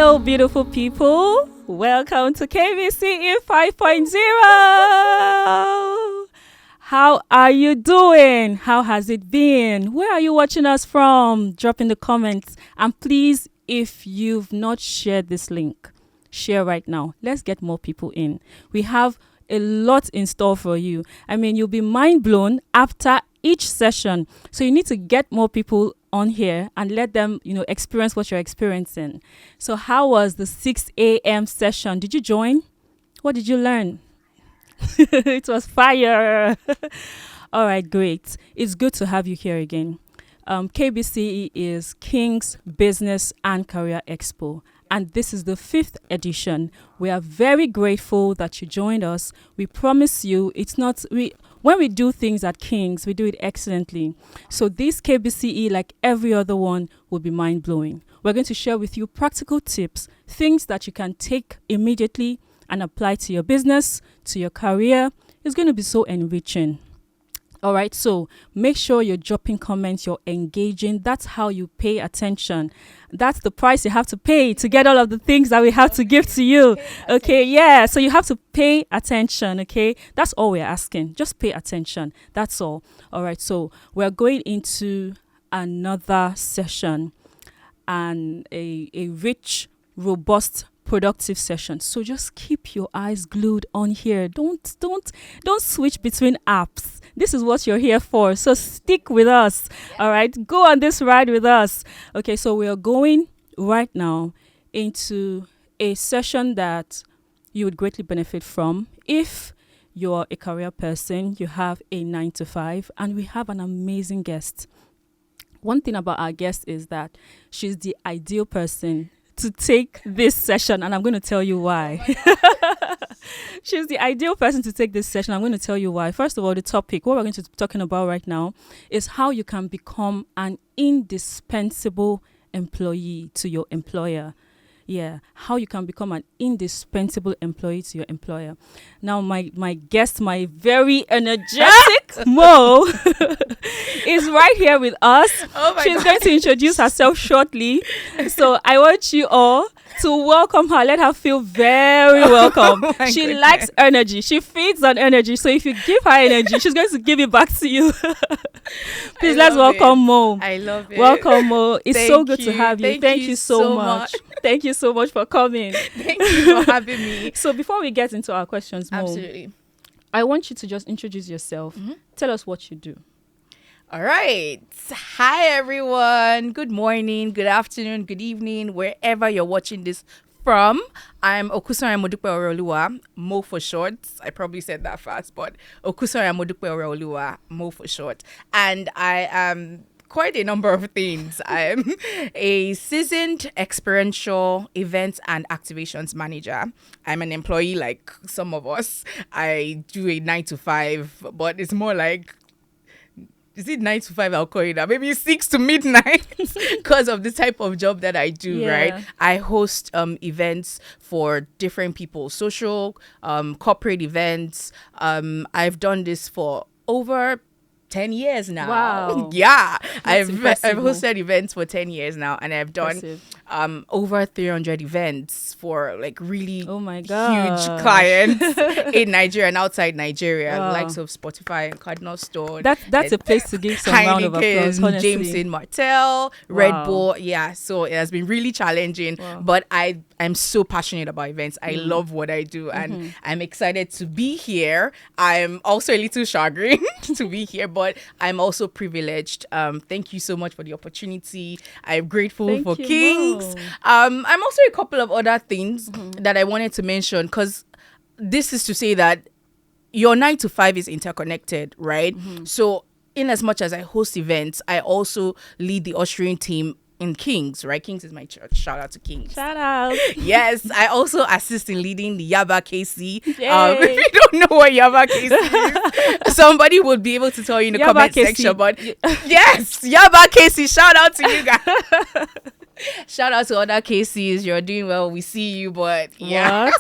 Hello, beautiful people. Welcome to KBCE 5.0. How are you doing? How has it been? Where are you watching us from? Drop in the comments. And please, if you've not shared this link, share right now. Let's get more people in. We have a lot in store for you. I mean, you'll be mind blown after each session. So you need to get more people on here and let them, experience what you're experiencing. So how was the 6 a.m. session? Did you join? What did you learn? It was fire. All right, great. It's good to have you here again. KBCE is King's Business and Career Expo, and this is the 5th edition. We are very grateful that you joined us. We promise you, when we do things at King's, we do it excellently. So this KBCE, like every other one, will be mind-blowing. We're going to share with you practical tips, things that you can take immediately and apply to your business, to your career. It's going to be so enriching. All right, so make sure you're dropping comments, you're engaging. That's how you pay attention. That's the price you have to pay to get all of the things that we have to give to you. Okay, yeah, so you have to pay attention, okay? That's all we're asking. Just pay attention. That's all. All right, so we're going into another session and a rich, robust, productive session. So just keep your eyes glued on here. Don't switch between apps. This is what you're here for. So stick with us. Yeah. All right. Go on this ride with us. Okay. So we are going right now into a session that you would greatly benefit from if you're a career person, you have a 9-to-5, and we have an amazing guest. One thing about our guest is that she's the ideal person to take this session, and I'm going to tell you why. She's the ideal person to take this session. I'm going to tell you why. First of all, the topic, what we're going to be talking about right now is how you can become an indispensable employee to your employer. Yeah, how you can become an indispensable employee to your employer. Now, my guest, my very energetic Mo, is right here with us. She's going to introduce herself shortly. So I want you all to welcome her. Let her feel very welcome. She likes energy. She feeds on energy. So if you give her energy, she's going to give it back to you. Please, let's welcome Mo. I love it. Welcome, Mo. It's so good to have you. Thank you so much. Thank you so much for coming. Thank you for having me. So before we get into our questions, Mo, absolutely, I want you to just introduce yourself. Mm-hmm. Tell us what you do. All right. Hi, everyone. Good morning, good afternoon, good evening, wherever you're watching this from. I'm Okunsanya Modupe, Mo for short. I probably said that fast, but Okunsanya Modupe, Mo for short. And I am quite a number of things. I'm a seasoned experiential events and activations manager. I'm an employee like some of us. I do a 9-to-5, but it's more like, is it 9 to 5? I'll call it that. Maybe 6 to midnight because of the type of job that I do, right? I host events for different people, social, corporate events. I've done this for over 10 years now. Wow. Yeah. I've hosted events for 10 years now, and I've done over 300 events for like really huge clients in Nigeria and outside Nigeria, the likes of Spotify and Cardinal Store. That's a place to give some round of applause, honestly. Jameson Martell, Red Bull. Yeah, so it has been really challenging, but I'm so passionate about events. I love what I do, and I'm excited to be here. I'm also a little chagrined to be here, but I'm also privileged. Thank you so much for the opportunity. I'm grateful for Kings. I'm also a couple of other things that I wanted to mention, because this is to say that your 9-to-5 is interconnected, right? So in as much as I host events, I also lead the ushering team in Kings, right? Kings is my church. Shout out to Kings. Shout out. Yes, I also assist in leading the Yaba KC. If you don't know what Yaba KC is, somebody would be able to tell you in the comment section. But yes, Yaba KC. Shout out to you guys. Shout out to other KCs. You're doing well. We see you, but yeah.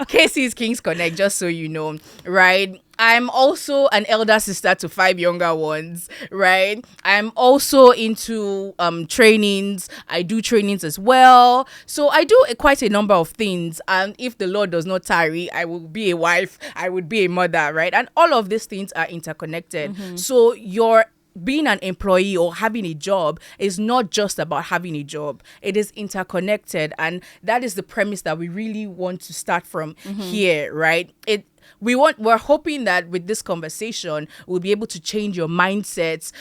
KC is Kings Connect, just so you know, right? I'm also an elder sister to 5 younger ones, right? I'm also into trainings. I do trainings as well. So I do quite a number of things. And if the Lord does not tarry, I will be a wife, I would be a mother, right? And all of these things are interconnected. So your being an employee or having a job is not just about having a job. It is interconnected. And that is the premise that we really want to start from here, right? We're hoping that with this conversation we'll be able to change your mindsets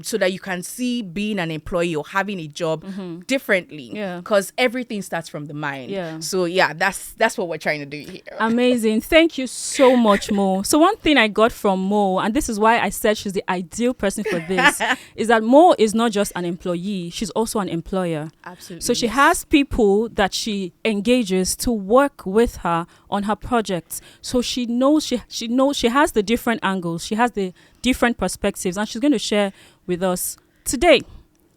so that you can see being an employee or having a job differently, because everything starts from the mind. So that's what we're trying to do here. Amazing. Thank you so much, Mo. So one thing I got from Mo, and this is why I said she's the ideal person for this, is that Mo is not just an employee, she's also an employer. Absolutely. So she has people that she engages to work with her on her projects. So she knows she has the different angles, she has the different perspectives, and she's going to share with us today.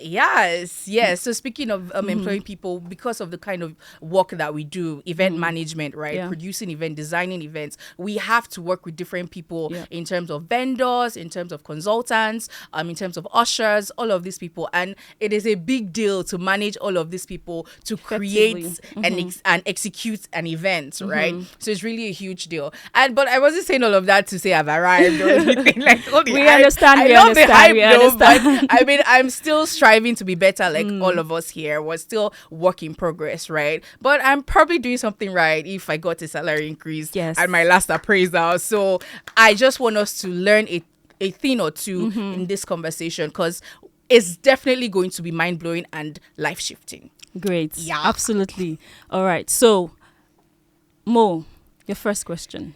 Yes. So speaking of employing people, because of the kind of work that we do, event management, right? Producing event, designing events, we have to work with different people in terms of vendors, in terms of consultants, in terms of ushers, all of these people. And it is a big deal to manage all of these people to create and execute an event, right? So it's really a huge deal. But I wasn't saying all of that to say I've arrived or anything like all the We hype. understand. I we love understand. the hype we though, understand. but I mean, I'm still striving to be better, like all of us here. We're still work in progress, right? But I'm probably doing something right if I got a salary increase at my last appraisal. So I just want us to learn a thing or two in this conversation, because it's definitely going to be mind-blowing and life-shifting. Great. Yeah. Absolutely. All right. So, Mo, your first question.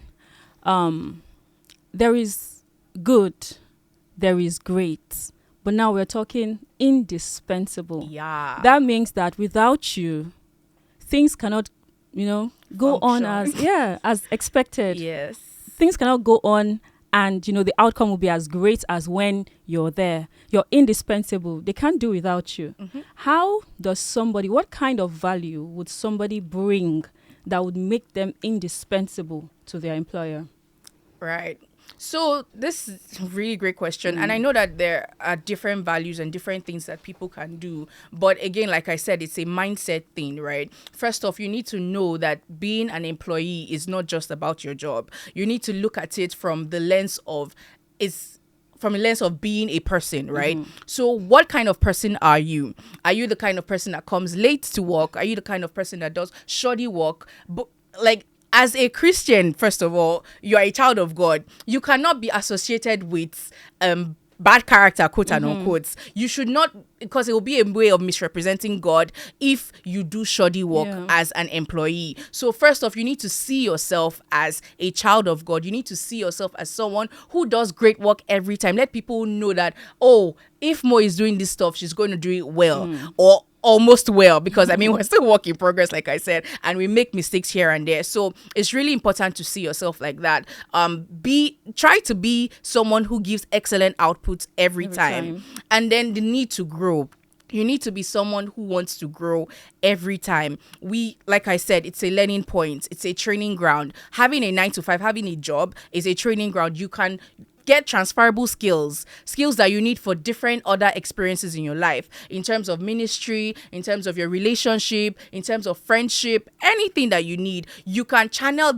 There is good, there is great, but now we're talking indispensable. Yeah. That means that without you, things cannot, go on as expected. Yes. Things cannot go on, and the outcome will be as great as when you're there. You're indispensable. They can't do without you. How does what kind of value would somebody bring that would make them indispensable to their employer? Right. So this is a really great question. And I know that there are different values and different things that people can do. But again, like I said, it's a mindset thing, right? First off, you need to know that being an employee is not just about your job. You need to look at it from the lens of being a person, right? So what kind of person are you? Are you the kind of person that comes late to work? Are you the kind of person that does shoddy work? But as a Christian, first of all, you are a child of God. You cannot be associated with bad character, quote and unquote. You should not, because it will be a way of misrepresenting God if you do shoddy work as an employee. So first off, you need to see yourself as a child of God. You need to see yourself as someone who does great work every time. Let people know that, if Mo is doing this stuff, she's going to do it well, or almost well, because we're still work in progress, like I said, and we make mistakes here and there. So it's really important to see yourself like that. Try to be someone who gives excellent outputs every time. And then the need to grow. You need to be someone who wants to grow every time. Like I said, it's a learning point. It's a training ground. Having a 9 to 5, having a job is a training ground. You can get transferable skills that you need for different other experiences in your life, in terms of ministry, in terms of your relationship, in terms of friendship, anything that you need. You can channel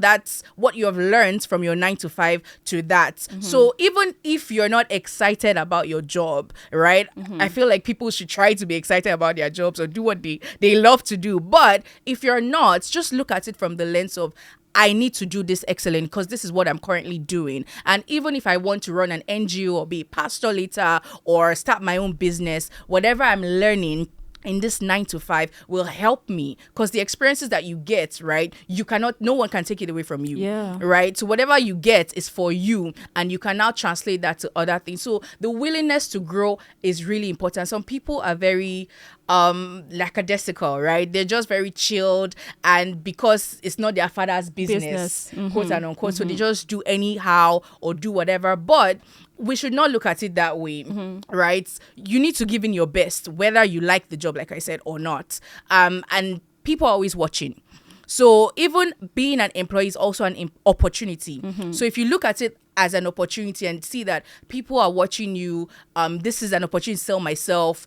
what you have learned from your 9 to 5 to that. So even if you're not excited about your job, right? I feel like people should try to be excited about their jobs or do what they love to do. But if you're not, just look at it from the lens of, I need to do this excellent because this is what I'm currently doing. And even if I want to run an NGO or be a pastor later or start my own business, whatever I'm learning in this 9 to 5 will help me, because the experiences that you get, right, no one can take it away from you, right? So whatever you get is for you, and you can now translate that to other things. So the willingness to grow is really important. Some people are very lackadaisical, right? They're just very chilled, and because it's not their father's business. Quote and unquote, so they just do anyhow or do whatever. But we should not look at it that way, right? You need to give in your best, whether you like the job, like I said, or not. And people are always watching. So even being an employee is also an opportunity. So if you look at it as an opportunity and see that people are watching you. This is an opportunity to sell myself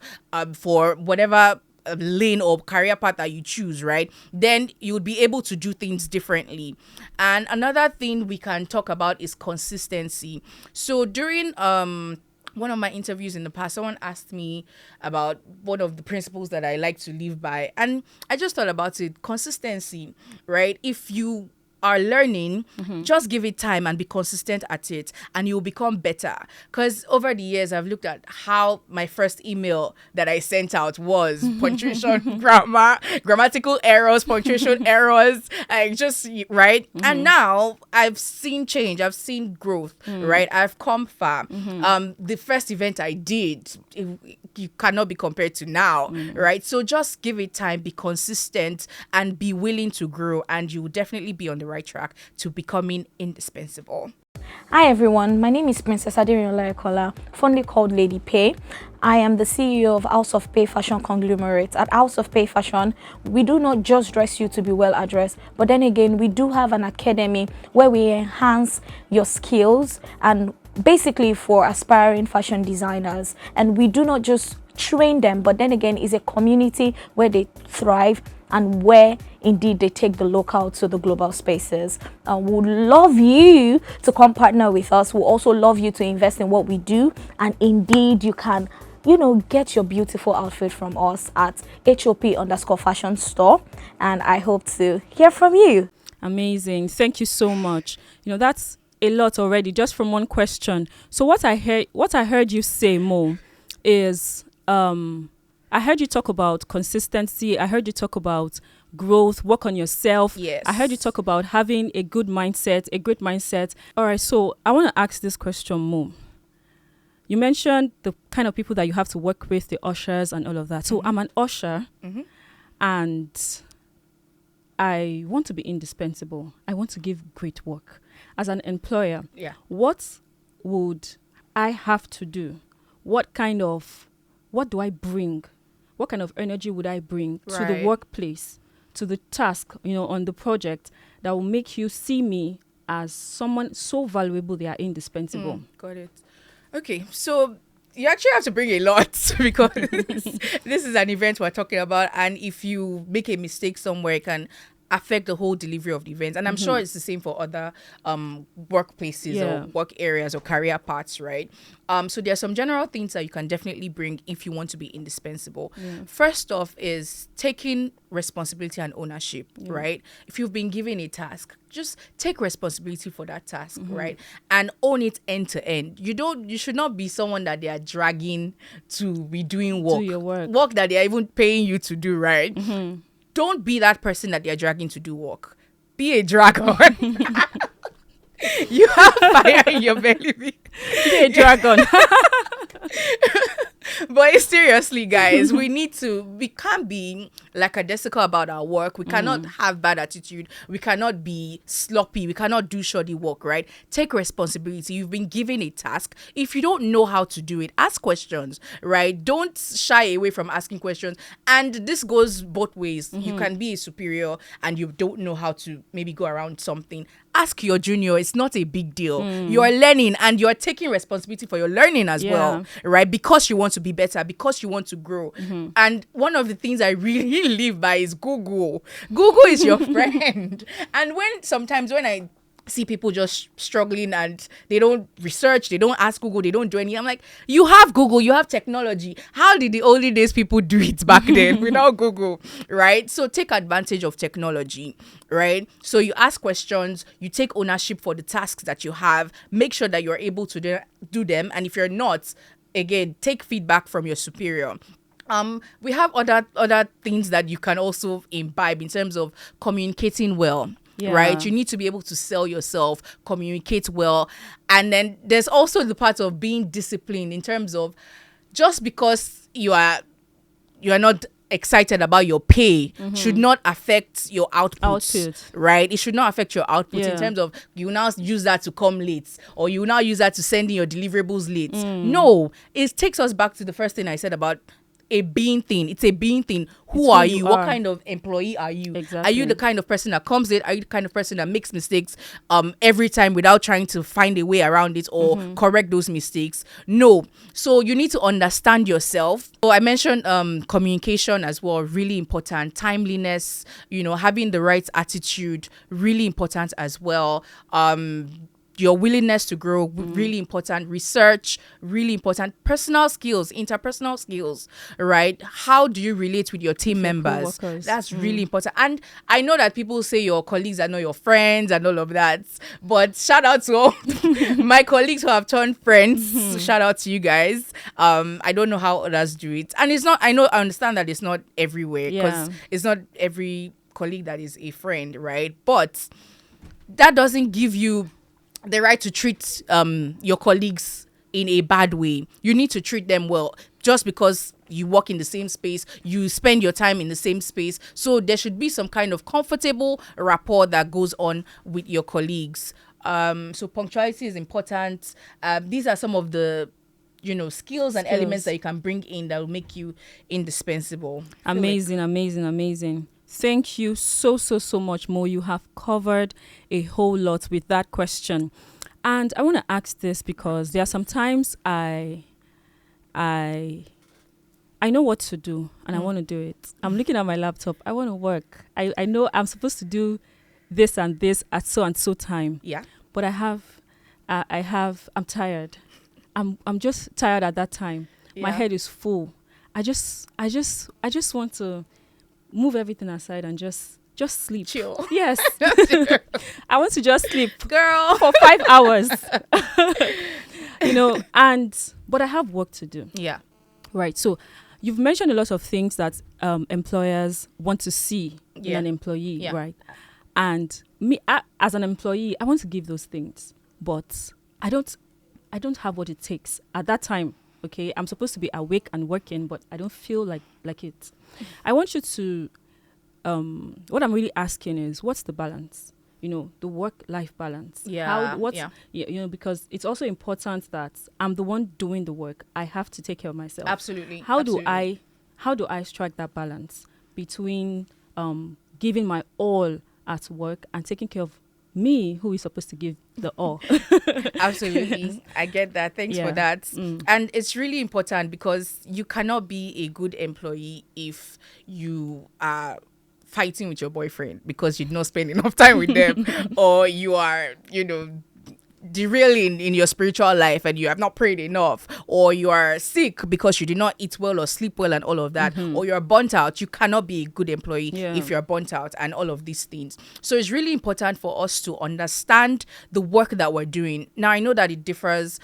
for whatever lane or career path that you choose, right? Then you would be able to do things differently. And another thing we can talk about is consistency. So during one of my interviews in the past, someone asked me about one of the principles that I like to live by. And I just thought about it. Consistency, right? If you are learning, just give it time and be consistent at it, and you'll become better. Because over the years, I've looked at how my first email that I sent out was punctuation, grammatical errors, punctuation errors, just right. And now I've seen change, I've seen growth, right? I've come far. The first event I did, you cannot be compared to now, right? So just give it time, be consistent, and be willing to grow, and you will definitely be on the right track to becoming indispensable. Hi everyone, my name is Princess Adirinola Ekola, fondly called Lady Pay. I am the CEO of House of Pay Fashion Conglomerate. At House of Pay Fashion, we do not just dress you to be well addressed, but then again, we do have an academy where we enhance your skills and basically for aspiring fashion designers. And we do not just train them, but then again, is a community where they thrive and where indeed they take the local to the global spaces. We would love you to come partner with us. We'll also love you to invest in what we do, and indeed you can get your beautiful outfit from us at HOP_fashion store, and I hope to hear from you. Amazing. Thank you so much. That's a lot already just from one question. So what I heard you say, Mo, is I heard you talk about consistency. I heard you talk about growth, work on yourself. Yes. I heard you talk about having a good mindset, a great mindset. All right, so I want to ask this question, Mo. You mentioned the kind of people that you have to work with, the ushers and all of that. So I'm an usher, and I want to be indispensable. I want to give great work. As an employer, what would I have to do? What do I bring? What kind of energy would I bring to the workplace, to the task, on the project that will make you see me as someone so valuable they are indispensable? Got it. Okay, so you actually have to bring a lot because this is an event we're talking about, and if you make a mistake somewhere, it can affect the whole delivery of the event. And I'm sure it's the same for other workplaces or work areas or career paths, right? So there are some general things that you can definitely bring if you want to be indispensable. First off is taking responsibility and ownership, right? If you've been given a task, just take responsibility for that task, right? And own it end to end. You should not be someone that they are dragging to be doing work. Do your work. Work that they are even paying you to do, right? Don't be that person that they're dragging to do work. Be a dragon. You have fire in your belly. Be a dragon. But seriously, guys, we can't be lackadaisical about our work. We cannot have bad attitude. We cannot be sloppy. We cannot do shoddy work, right? Take responsibility. You've been given a task. If you don't know how to do it, ask questions, right? Don't shy away from asking questions. And this goes both ways. You can be a superior and you don't know how to maybe go around something. Ask your junior. It's not a big deal. You are learning and you are taking responsibility for your learning as well, right? Because you want to be better, because you want to grow. And one of the things I really live by is Google. Google is your friend. And sometimes when I see people just struggling and they don't research, they don't ask Google, they don't do anything, I'm like, you have Google, you have technology. How did the olden days people do it back then without Google, right? So take advantage of technology, right? So you ask questions, you take ownership for the tasks that you have, make sure that you're able to do them. And if you're not, again, take feedback from your superior. We have other things that you can also imbibe in terms of communicating well. Right? You need to be able to sell yourself, communicate well. And then there's also the part of being disciplined in terms of just because you are not excited about your pay should not affect your output, right? It should not affect your output in terms of you now use that to come late or you now use that to send in your deliverables late. No, it takes us back to the first thing I said about a being thing. It's a being thing. Who It's are you you? What are. kind of employee are you? Are Exactly. you the kind of person that comes in? Are you the kind of person that makes mistakes every time without trying to find a way around it or correct those mistakes? No. So you need to understand yourself. So I mentioned communication as well, really important. Timeliness, having the right attitude, really important as well. Your willingness to grow, really important. Research, really important. Personal skills, interpersonal skills, right? How do you relate with your team members? co-workers. That's really important. And I know that people say your colleagues are not your friends and all of that, but shout out to all my colleagues who have turned friends. Shout out to you guys. I don't know how others do it. And it's not, I understand that it's not everywhere, because it's not every colleague that is a friend, right? But that doesn't give you the right to treat your colleagues in a bad way. You need to treat them well, just because you work in the same space, you spend your time in the same space. So there should be some kind of comfortable rapport that goes on with your colleagues. So punctuality is important. These are some of the skills and elements that you can bring in that will make you indispensable. Amazing. Thank you so much, Mo. You have covered a whole lot with that question. And I want to ask this because there are some times I know what to do and I want to do it. I'm looking at my laptop. I want to work. I know I'm supposed to do this and this at so and so time. Yeah. But I'm tired. I'm just tired at that time. Yeah. My head is full. I just want to move everything aside and just sleep. Chill. Yes. I want to just sleep, girl, for 5 hours. But I have work to do. Yeah. Right. So you've mentioned a lot of things that employers want to see in an employee, right? And me, as an employee, I want to give those things, but I don't have what it takes at that time. Okay, I'm supposed to be awake and working, but I don't feel like it. I want you to, what I'm really asking is, what's the balance? The work-life balance. Yeah. Because it's also important that I'm the one doing the work. I have to take care of myself. Absolutely. How do I strike that balance between giving my all at work and taking care of me, who is supposed to give the all? Absolutely. I get that. Thanks for that. And it's really important, because you cannot be a good employee if you are fighting with your boyfriend because you did not spend enough time with them, or you are, derailing in your spiritual life and you have not prayed enough, or you are sick because you did not eat well or sleep well and all of that, or you're burnt out. You cannot be a good employee if you're burnt out and all of these things. So it's really important for us to understand the work that we're doing. Now, I know that it differs.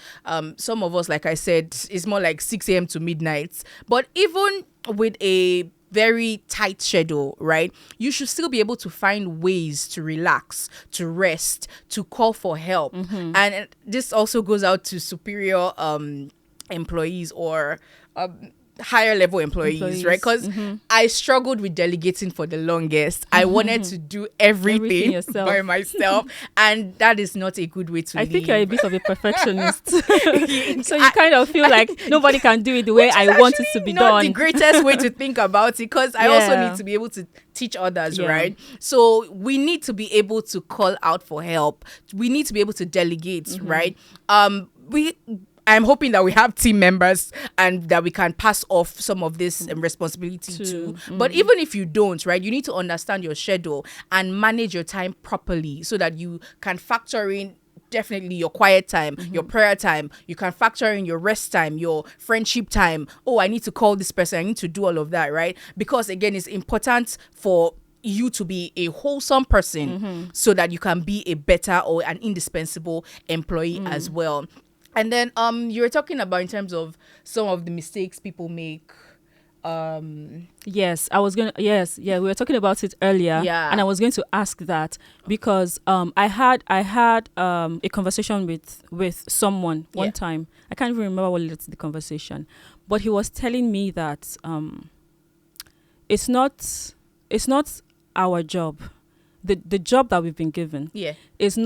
Some of us, like I said, is more like 6 a.m. to midnight, but even with a very tight schedule, right, you should still be able to find ways to relax, to rest, to call for help. And this also goes out to superior employees or higher level employees, right? Because I struggled with delegating for the longest. I wanted to do everything by myself, and that is not a good way to live. I think you're a bit of a perfectionist. So you kind of feel like nobody can do it the way I want it to be not done. the greatest way to think about it, because I also need to be able to teach others, right? So we need to be able to call out for help. We need to be able to delegate, right? I'm hoping that we have team members and that we can pass off some of this responsibility to. But even if you don't, right, you need to understand your schedule and manage your time properly so that you can factor in definitely your quiet time, your prayer time. You can factor in your rest time, your friendship time. Oh, I need to call this person. I need to do all of that, right? Because again, it's important for you to be a wholesome person so that you can be a better or an indispensable employee as well. And then you were talking about in terms of some of the mistakes people make. Yes, we were talking about it earlier. And I was going to ask that because I had a conversation with someone one time. I can't even remember what led to the conversation, but he was telling me that it's not our job. The job that we've been given is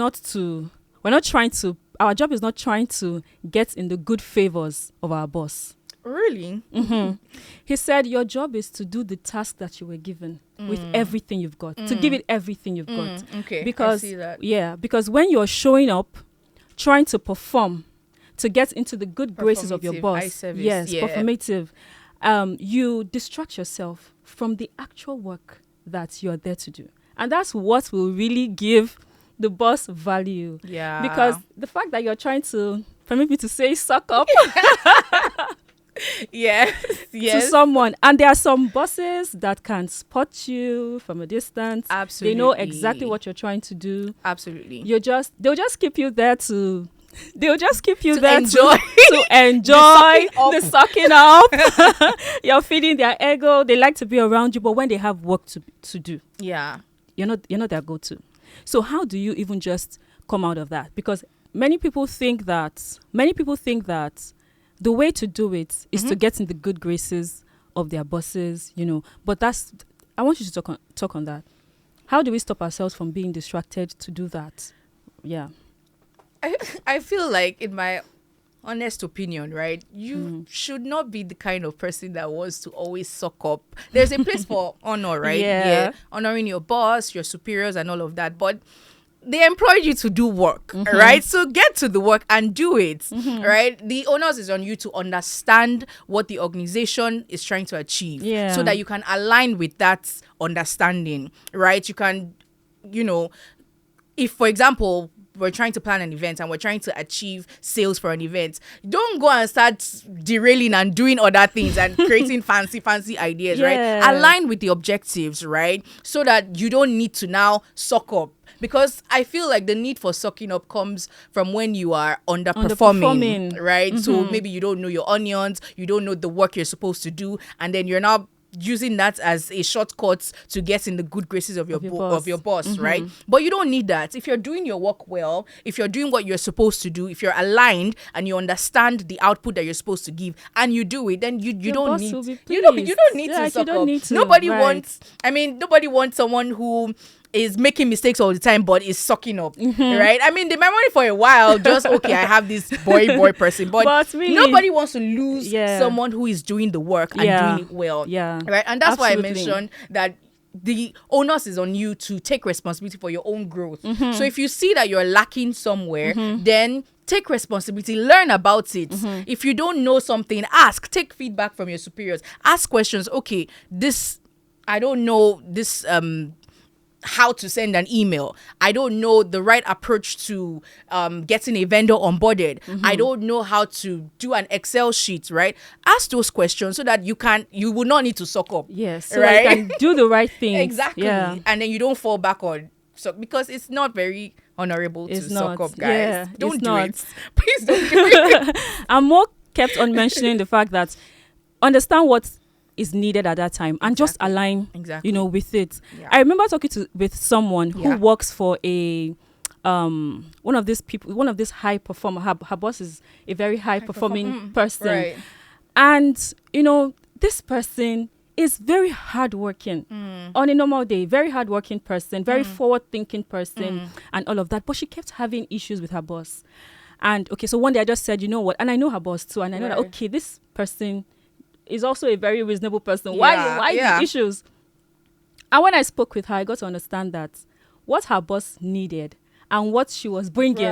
our job is not trying to get in the good favors of our boss. Really? He said your job is to do the task that you were given with everything you've got, to give it everything you've got. Okay, Because I see that. because when you're showing up, trying to perform, to get into the good graces of your Performative, boss, eye service, yes, yeah. performative, you distract yourself from the actual work that you're there to do, and that's what will really give the boss value. Yeah. Because the fact that you're trying to, permit me to say, suck up yes, to yes. someone, and there are some bosses that can spot you from a distance. Absolutely. They know exactly what you're trying to do. Absolutely. They'll just keep you there to enjoy. to enjoy The the sucking up. You're feeding their ego. They like to be around you, but when they have work to do, Yeah. you're not their go-to. So how do you even just come out of that? Because many people think that the way to do it is to get in the good graces of their bosses, But I want you to talk on that. How do we stop ourselves from being distracted to do that? Yeah. I feel like, in my honest opinion, right, you should not be the kind of person that wants to always suck up. There's a place for honor, right? Yeah. Honoring your boss, your superiors, and all of that. But they employed you to do work, right? So get to the work and do it, right? The onus is on you to understand what the organization is trying to achieve, so that you can align with that understanding, right? You can, if, for example, we're trying to plan an event and we're trying to achieve sales for an event, don't go and start derailing and doing other things and creating fancy ideas, right? Align with the objectives, right? So that you don't need to now suck up. Because I feel like the need for sucking up comes from when you are underperforming. Right? So maybe you don't know your onions, you don't know the work you're supposed to do, and then you're now using that as a shortcut to get in the good graces of your boss, right? But you don't need that. If you're doing your work well, if you're doing what you're supposed to do, if you're aligned and you understand the output that you're supposed to give, and you do it, then you don't need you don't need to suck up. Nobody wants someone who is making mistakes all the time but is sucking up, right? I mean, they might want it for a while, just okay, I have this boy person, but really, nobody wants to lose someone who is doing the work and doing it well, right? And that's why I mentioned that the onus is on you to take responsibility for your own growth. So if you see that you're lacking somewhere, then take responsibility, learn about it. If you don't know something, ask, take feedback from your superiors, ask questions. Okay, I don't know this how to send an email. I don't know the right approach to getting a vendor onboarded. I don't know how to do an Excel sheet, right? Ask those questions so that you will not need to suck up. Yes, so right? you can do the right thing. Exactly. Yeah. And then you don't fall back on because it's not very honorable to suck up, guys. Yeah, don't do it. Please don't do it. And more kept on mentioning the fact that understand what is needed at that time and just align with it. I remember talking with someone who works for a one of these high performer. Her boss is a very high performing person, right. And this person is very hardworking on a normal day, very hardworking person, very forward thinking person, and all of that, but she kept having issues with her boss. And so one day I just said, you know what, and I know her boss too, and I know that this person is also a very reasonable person. Why the issues? And when I spoke with her, I got to understand that what her boss needed and what she was bringing,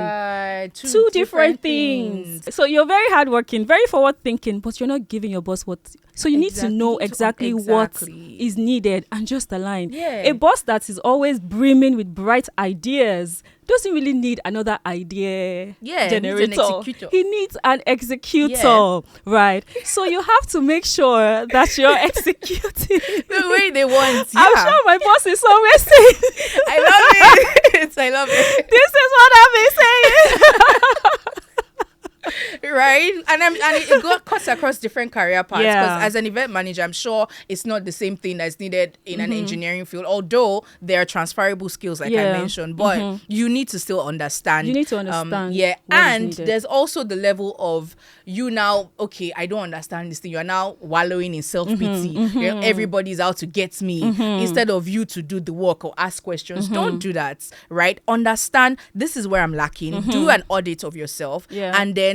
two different things. So you're very hardworking, very forward thinking, but you're not giving your boss what. So you need to know exactly what is needed and just align. Yeah. A boss that is always brimming with bright ideas doesn't really need another idea generator. He needs an executor, right? So you have to make sure that you're executing the way they want. Yeah. I'm sure my boss is always saying, I love it. I love it. This is what I've been saying. Right, and it cuts across different career paths, because as an event manager, I'm sure it's not the same thing that's needed in an engineering field, although there are transferable skills like I mentioned, but you need to still understand. You need to understand. And there's also the level of you now, okay, I don't understand this thing. You're now wallowing in self-pity. Everybody's out to get me instead of you to do the work or ask questions. Don't do that, right? Understand, this is where I'm lacking. Do an audit of yourself, and then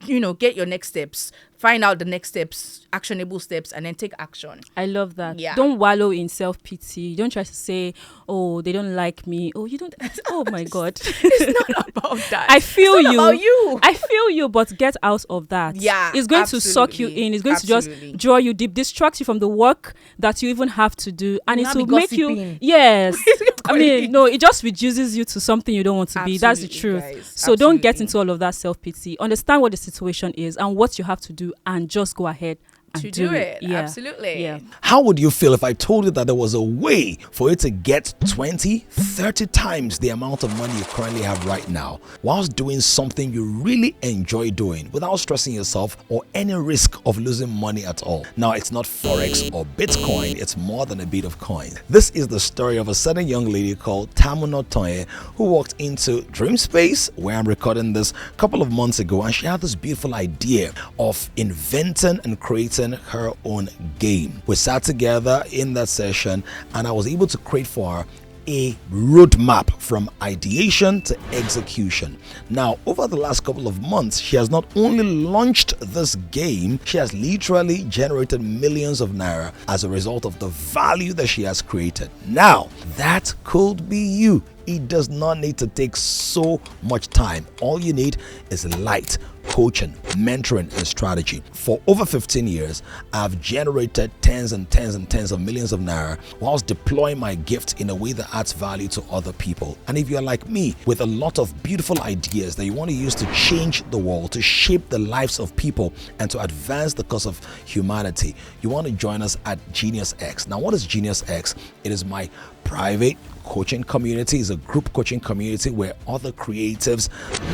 get your next steps, find out the next steps, actionable steps, and then take action. I love that. Yeah. Don't wallow in self-pity. Don't try to say, oh, they don't like me. Oh, you don't. Oh, my God. It's not about that. I feel it's not you. about you. I feel you, but get out of that. Yeah, It's going to suck you absolutely. in. It's going Absolutely. to just draw you deep, distract you from the work that you even have to do. And You'll it not will be make you, gossiping. yes. I mean, Colleagues. no, it just reduces you to something you don't want to be. That's the Absolutely, truth. guys. So don't get Absolutely. into all of that self-pity. Understand what the situation is and what you have to do, and just go ahead and To do it. Yeah. Absolutely. Yeah. How would you feel if I told you that there was a way for you to get 20, 30 times the amount of money you currently have right now, whilst doing something you really enjoy doing without stressing yourself or any risk of losing money at all? Now, it's not Forex or Bitcoin, it's more than a bit of coin. This is the story of a certain young lady called Tamuno Toye who walked into Dream Space, where I'm recording this a couple of months ago, and she had this beautiful idea of inventing and creating her own game. We sat together in that session and I was able to create for her a roadmap from ideation to execution. Now, over the last couple of months, she has not only launched this game, she has literally generated millions of naira as a result of the value that she has created. Now, that could be you. It does not need to take so much time. All you need is light, coaching, mentoring, and strategy. For over 15 years, I've generated tens and tens and tens of millions of naira whilst deploying my gift in a way that adds value to other people. And if you're like me, with a lot of beautiful ideas that you want to use to change the world, to shape the lives of people, and to advance the cause of humanity, you want to join us at Genius X. Now, what is Genius X? It is my private coaching community. Is a group coaching community where other creatives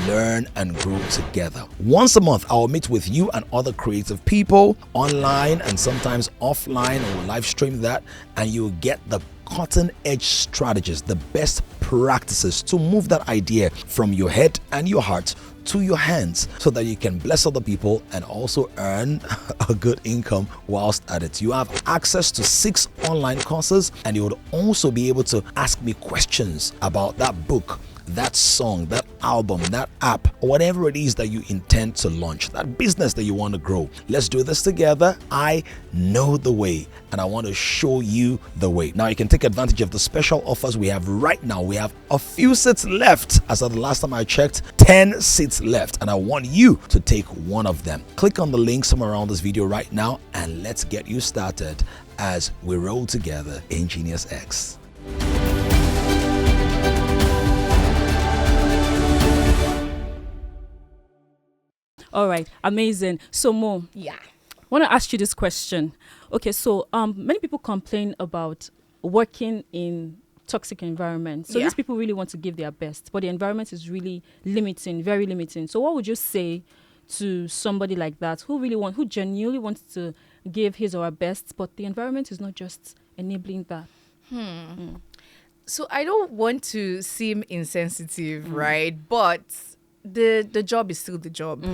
learn and grow together. Once a month, I'll meet with you and other creative people online and sometimes offline, or live stream that, and you'll get the cutting edge strategies, the best practices to move that idea from your head and your heart to your hands, so that you can bless other people and also earn a good income whilst at it. You have access to 6 online courses, and you would also be able to ask me questions about that book, that song, that album, that app, or whatever it is that you intend to launch, that business that you want to grow. Let's do this together. I know the way, and I want to show you the way. Now, you can take advantage of the special offers we have right now. We have a few seats left. As of the last time I checked, 10 seats left, and I want you to take one of them. Click on the link somewhere around this video right now, and let's get you started as we roll together in Genius X. All right. Amazing. So, Mo, Yeah. I want to ask you this question. Okay, so many people complain about working in toxic environments. So Yeah. these people really want to give their best, but the environment is really limiting, very limiting. So what would you say to somebody like that who genuinely wants to give his or her best, but the environment is not just enabling that? So I don't want to seem insensitive, right? But the job is still the job,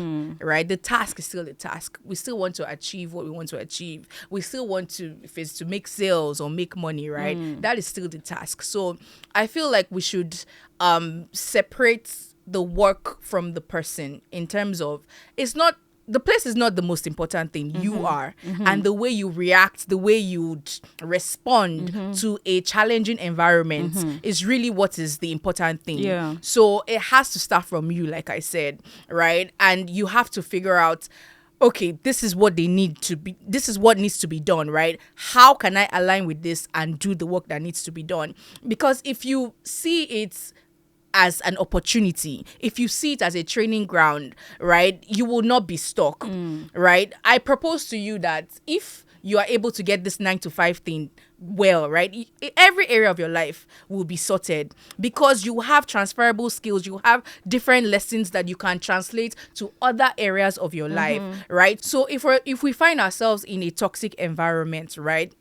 right? The task is still the task. We still want to achieve what we want to achieve. We still want to, if it's to make sales or make money, right? That is still the task. So I feel like we should separate the work from the person, in terms of, it's not, the place is not the most important thing. You are. And the way you react, the way you respond to a challenging environment is really what is the important thing. Yeah. So it has to start from you, like I said, right? And you have to figure out, okay, this is what they need to be, this is what needs to be done, right? How can I align with this and do the work that needs to be done? Because if you see it as an opportunity, if you see it as a training ground, right, you will not be stuck, right? I propose to you that if you are able to get this 9 to 5 thing well, right, every area of your life will be sorted, because you have transferable skills, you have different lessons that you can translate to other areas of your life, right? So if we find ourselves in a toxic environment, right,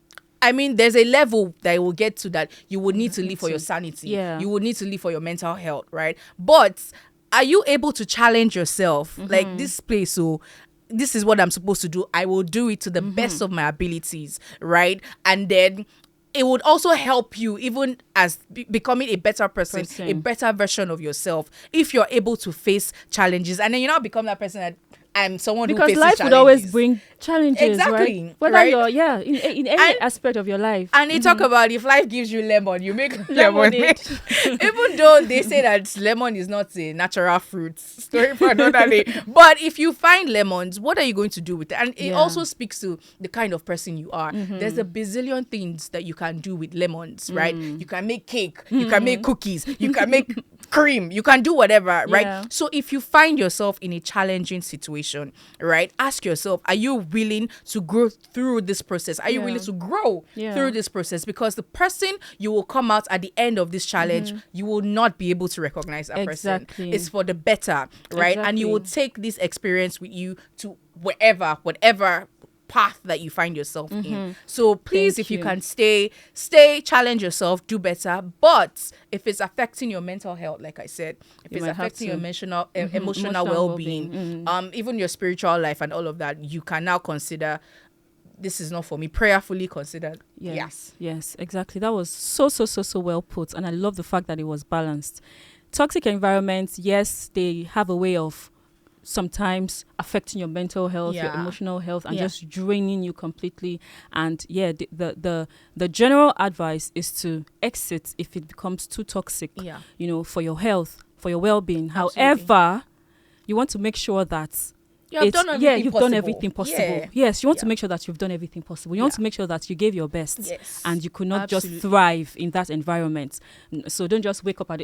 I mean, there's a level that will get to that you would need to live for your sanity. Yeah. You would need to live for your mental health, right? But are you able to challenge yourself? Like, this place, so this is what I'm supposed to do. I will do it to the best of my abilities, right? And then it would also help you even as becoming a better person, a better version of yourself, if you're able to face challenges. And then you now become that person that I'm someone who because faces life challenges. would always bring challenges, Exactly, right? Whether right? you're in any aspect of your life. And they talk about if life gives you lemon, you make lemonade. Lemonade. Even though they say that lemon is not a natural fruit, story for another day. But if you find lemons, what are you going to do with it? And it also speaks to the kind of person you are. There's a bazillion things that you can do with lemons, right? You can make cake, you can make cookies, you can make cream, you can do whatever, right? Yeah. So if you find yourself in a challenging situation, right, ask yourself, are you willing to grow through this process? Are you willing to grow through this process? Because the person you will come out at the end of this challenge, you will not be able to recognize that person. It's for the better, right? And you will take this experience with you to whatever path that you find yourself in. So please, if you can stay, challenge yourself, do better. But if it's affecting your mental health, like I said, if it's affecting your emotional well-being, even your spiritual life and all of that, you can now consider, this is not for me. Prayerfully consider. Yes, exactly. That was so well put. And I love the fact that it was balanced. Toxic environments, yes, they have a way of sometimes affecting your mental health, your emotional health, and just draining you completely. And the general advice is to exit if it becomes too toxic, for your health, for your well-being. Absolutely. However, you want to make sure that you've done everything possible. Yes, you want to make sure that you've done everything possible. You want to make sure that you gave your best, and you could not just thrive in that environment. So don't just wake up at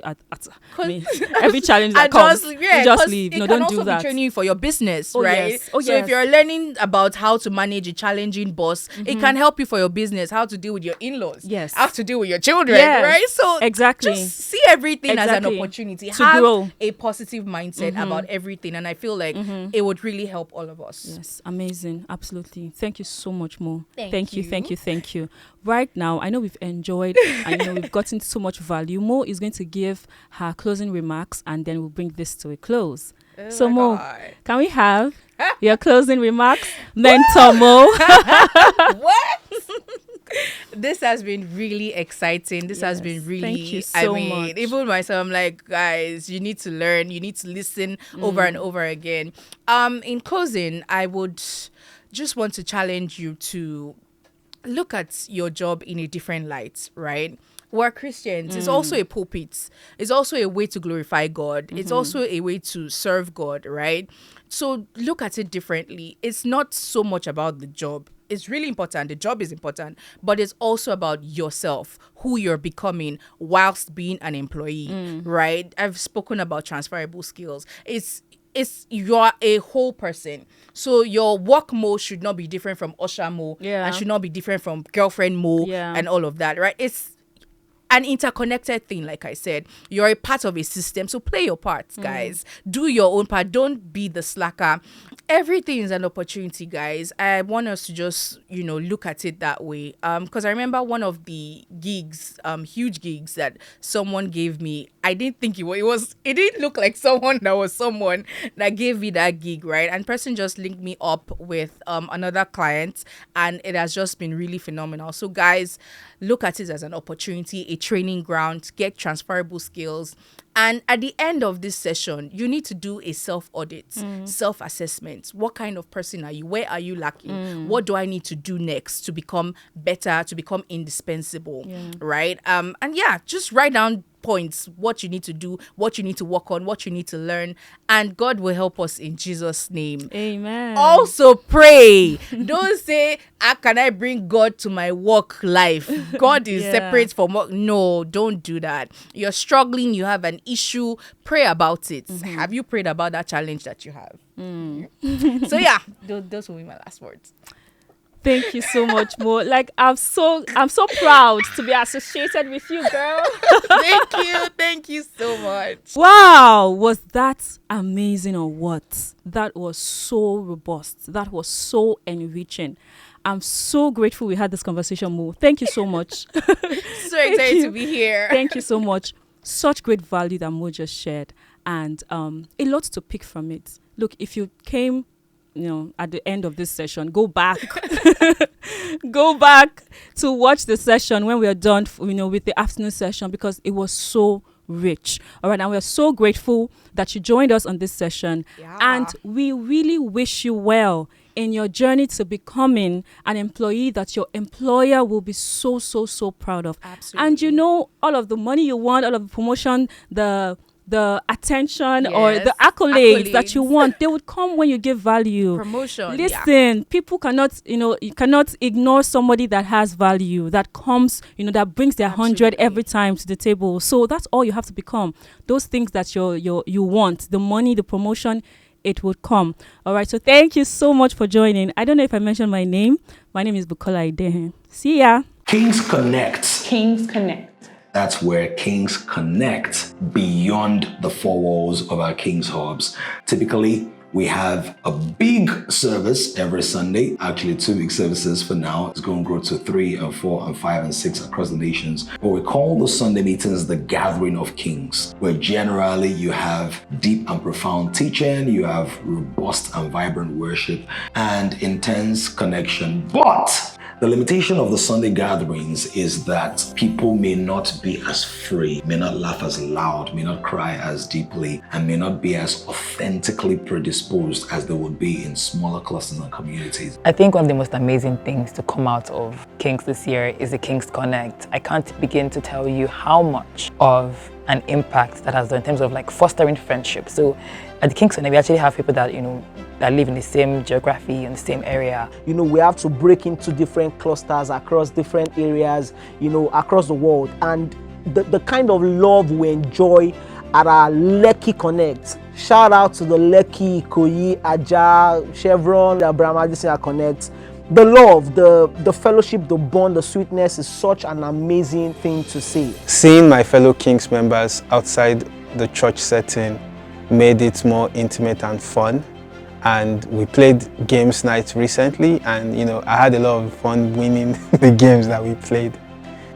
every challenge that comes. Just leave. No, don't do that. It can also be training for your business, right? So if you're learning about how to manage a challenging boss, it can help you for your business, how to deal with your in-laws, how to deal with your children, right? So just see everything as an opportunity. Have grow. A positive mindset about everything, and I feel like it would really help all of us. Yes, amazing. Absolutely. Thank you so much, Mo. Thank you. Right now, I know we've enjoyed and we've gotten so much value. Mo is going to give her closing remarks, and then we'll bring this to a close. So Mo, can we have your closing remarks? Mentor Mo. What? This has been really exciting. This has been really, thank you so much. Even myself, I'm like, guys, you need to learn, you need to listen over and over again. In closing, I would just want to challenge you to look at your job in a different light, right? We're Christians. It's also a pulpit. It's also a way to glorify God. It's also a way to serve God, right? So look at it differently. It's not so much about the job. It's really important. The job is important, but it's also about yourself, who you're becoming whilst being an employee, right? I've spoken about transferable skills. It's you're a whole person. So your work mode should not be different from Osha mode and should not be different from girlfriend mode and all of that, right? It's an interconnected thing, like I said. You're a part of a system, so play your part, guys. Do your own part. Don't be the slacker. Everything is an opportunity, guys. I want us to just, look at it that way. Because I remember one of the gigs, huge gigs that someone gave me. I didn't think it didn't look like someone that gave me that gig, right? And person just linked me up with another client, and it has just been really phenomenal. So guys, look at it as an opportunity, a training ground, get transferable skills. And at the end of this session, you need to do a self-audit, self-assessment. What kind of person are you? Where are you lacking? What do I need to do next to become better, to become indispensable, right? And just write down points, what you need to do, what you need to work on, what you need to learn, and God will help us in Jesus' name. Amen. Also pray. Don't say, can I bring God to my work life? God is separate from work. No, don't do that. You're struggling, you have an issue, pray about it. Have you prayed about that challenge that you have? So those will be my last words. Thank you so much, Mo. Like, I'm so proud to be associated with you, girl. Thank you so much. Wow, was that amazing or what? That was so robust. That was so enriching. I'm so grateful we had this conversation, Mo. Thank you so much. So excited to be here. Thank you so much. Such great value that Mo just shared, and a lot to pick from it. Look, if you came at the end of this session, go back to watch the session when we are done with the afternoon session, because it was so rich. All right, and we're so grateful that you joined us on this session. Yeah. And we really wish you well in your journey to becoming an employee that your employer will be so proud of. Absolutely. And you know, all of the money you want, all of the promotion, the attention or the accolades that you want, they would come when you give value. Promotion. Listen, people cannot, you cannot ignore somebody that has value, that comes, that brings their 100 every time to the table. So that's all you have to become. Those things that you want, the money, the promotion, it would come. All right. So thank you so much for joining. I don't know if I mentioned my name. My name is Bukola Idehe. See ya. Kings Connect. Kings Connect. That's where Kings connect beyond the four walls of our Kings hubs. Typically, we have a big service every Sunday, actually 2 big services for now. It's going to grow to 3 and 4 and 5 and 6 across the nations. But we call those Sunday meetings the Gathering of Kings, where generally you have deep and profound teaching, you have robust and vibrant worship, and intense connection. But the limitation of the Sunday gatherings is that people may not be as free, may not laugh as loud, may not cry as deeply, and may not be as authentically predisposed as they would be in smaller clusters and communities. I think one of the most amazing things to come out of Kings this year is the Kings Connect. I can't begin to tell you how much of an impact that has done in terms of like fostering friendship. So at the Kings Connect, we actually have people that, that live in the same geography, in the same area. We have to break into different clusters across different areas, across the world. And the kind of love we enjoy at our Lekki Connect. Shout out to the Lekki, Ikoyi, Aja, Chevron, Abraham Adesina Connect. The love, the fellowship, the bond, the sweetness is such an amazing thing to see. Seeing my fellow Kings members outside the church setting made it more intimate and fun. And we played games night recently, and I had a lot of fun winning the games that we played.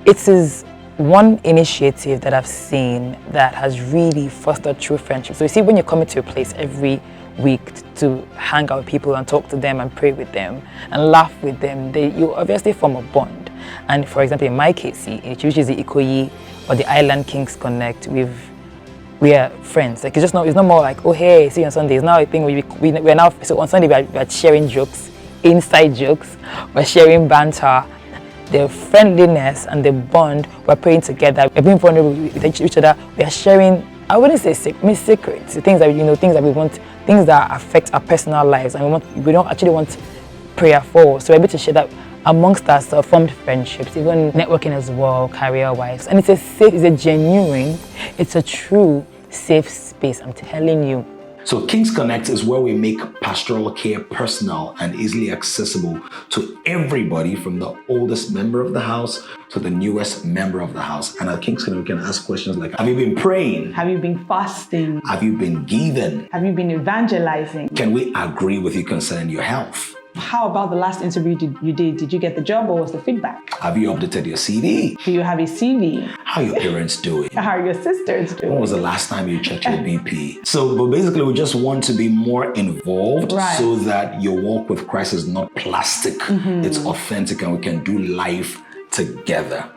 It is one initiative that I've seen that has really fostered true friendship. So you see, when you're coming to a place every week to hang out with people and talk to them and pray with them and laugh with them, you obviously form a bond. And for example, in my KBCE, which is the Ikoyi or the Island Kings Connect, we are friends. Like it's not more like, oh hey, see you on Sunday. It's now a thing we're now, so on Sunday we're sharing jokes, inside jokes, we're sharing banter, the friendliness and the bond, we're praying together, we're being vulnerable with each other, we are sharing, I wouldn't say secrets, things that things that we want, things that affect our personal lives, and we don't actually want prayer for. So we're able to share that amongst us, formed friendships, even networking as well, career-wise. And it's a genuine, it's a true safe space, I'm telling you. So Kings Connect is where we make pastoral care personal and easily accessible to everybody, from the oldest member of the house to the newest member of the house. And at Kings Connect, we can ask questions like, have you been praying? Have you been fasting? Have you been giving? Have you been evangelizing? Can we agree with you concerning your health? How about the last interview you did? Did you get the job, or was the feedback? Have you updated your CV? Do you have a CV? How are your parents doing? How are your sisters doing? When was the last time you checked your BP? But basically, we just want to be more involved, so that your walk with Christ is not plastic. It's authentic, and we can do life together.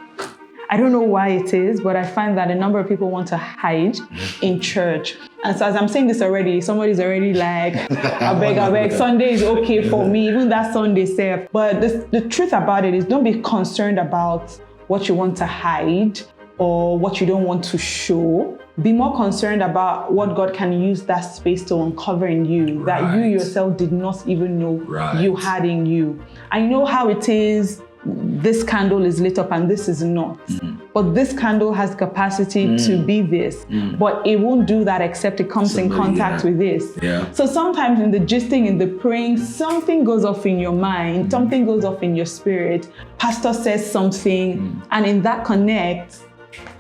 I don't know why it is, but I find that a number of people want to hide in church. And so as I'm saying this already, somebody's already like, I beg, Sunday is okay for me, even that Sunday safe. But the truth about it is, don't be concerned about what you want to hide or what you don't want to show. Be more concerned about what God can use that space to uncover in you, that you yourself did not even know you had in you. I know how it is. This candle is lit up and this is not. But this candle has capacity to be this. But it won't do that except it comes in contact with this. So sometimes in the gisting, in the praying, something goes off in your mind, something goes off in your spirit. Pastor says something, and in that connect,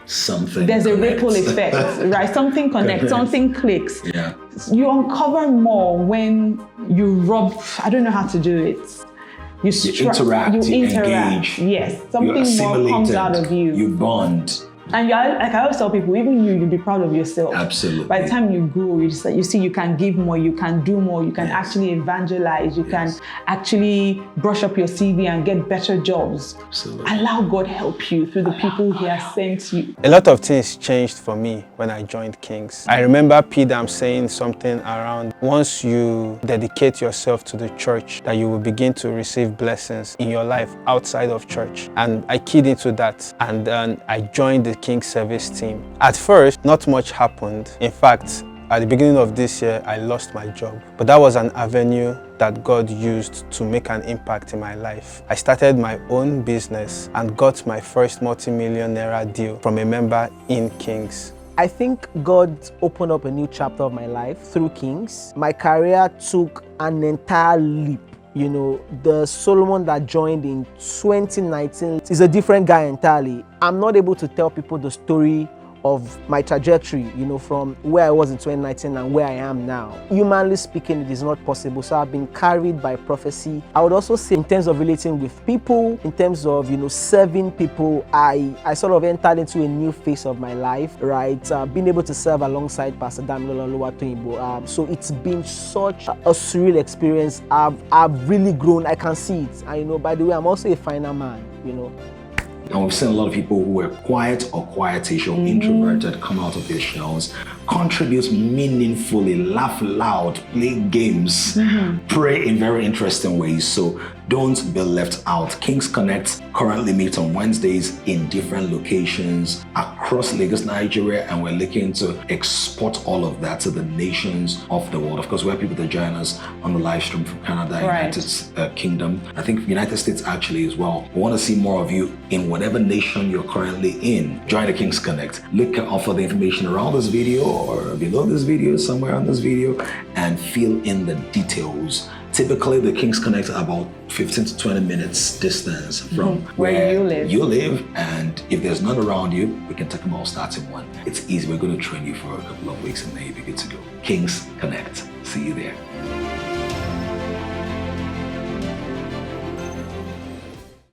there's a ripple effect, right? Something connects, something clicks. You uncover more when you rub, I don't know how to do it. You interact, you engage. Yes, something more comes out of you. You bond. And like I always tell people, even you'll be proud of yourself. Absolutely. By the time you grow, you see you can give more, you can do more, you can actually evangelize, you can actually brush up your CV and get better jobs. Absolutely. Allow God help you through the people He has sent you. A lot of things changed for me when I joined Kings. I remember Pidam saying something around, once you dedicate yourself to the church, that you will begin to receive blessings in your life outside of church. And I keyed into that, and then I joined the King's service team. At first, not much happened. In fact, at the beginning of this year, I lost my job. But that was an avenue that God used to make an impact in my life. I started my own business and got my first multi-million naira deal from a member in Kings. I think God opened up a new chapter of my life through Kings. My career took an entire leap. You know, the Solomon that joined in 2019 is a different guy entirely. I'm not able to tell people the story of my trajectory, you know, from where I was in 2019 and where I am now. Humanly speaking, it is not possible. So I've been carried by prophecy. I would also say in terms of relating with people, in terms of, you know, serving people, I sort of entered into a new phase of my life, right? Being able to serve alongside Pastor Damilola Oluwatoyinbo. So it's been such a surreal experience. I've really grown. I can see it. And, you know, by the way, I'm also a final man, you know. And we've seen a lot of people who were quiet or quietish or introverted come out of their shells, contribute meaningfully, laugh loud, play games, pray in very interesting ways. So don't be left out. Kings Connect currently meet on Wednesdays in different locations across Lagos, Nigeria, and we're looking to export all of that to the nations of the world. Of course, we have people that join us on the live stream from Canada, United Kingdom, I think United States actually as well. We want to see more of you in whatever nation you're currently in. Join the Kings Connect. Look out for the information around this video or below this video, somewhere on this video, and fill in the details. Typically, the Kings Connect are about 15 to 20 minutes distance from where you live. And if there's none around you, we can talk about starting one. It's easy. We're going to train you for a couple of weeks and then you'll be good to go. Kings Connect. See you there.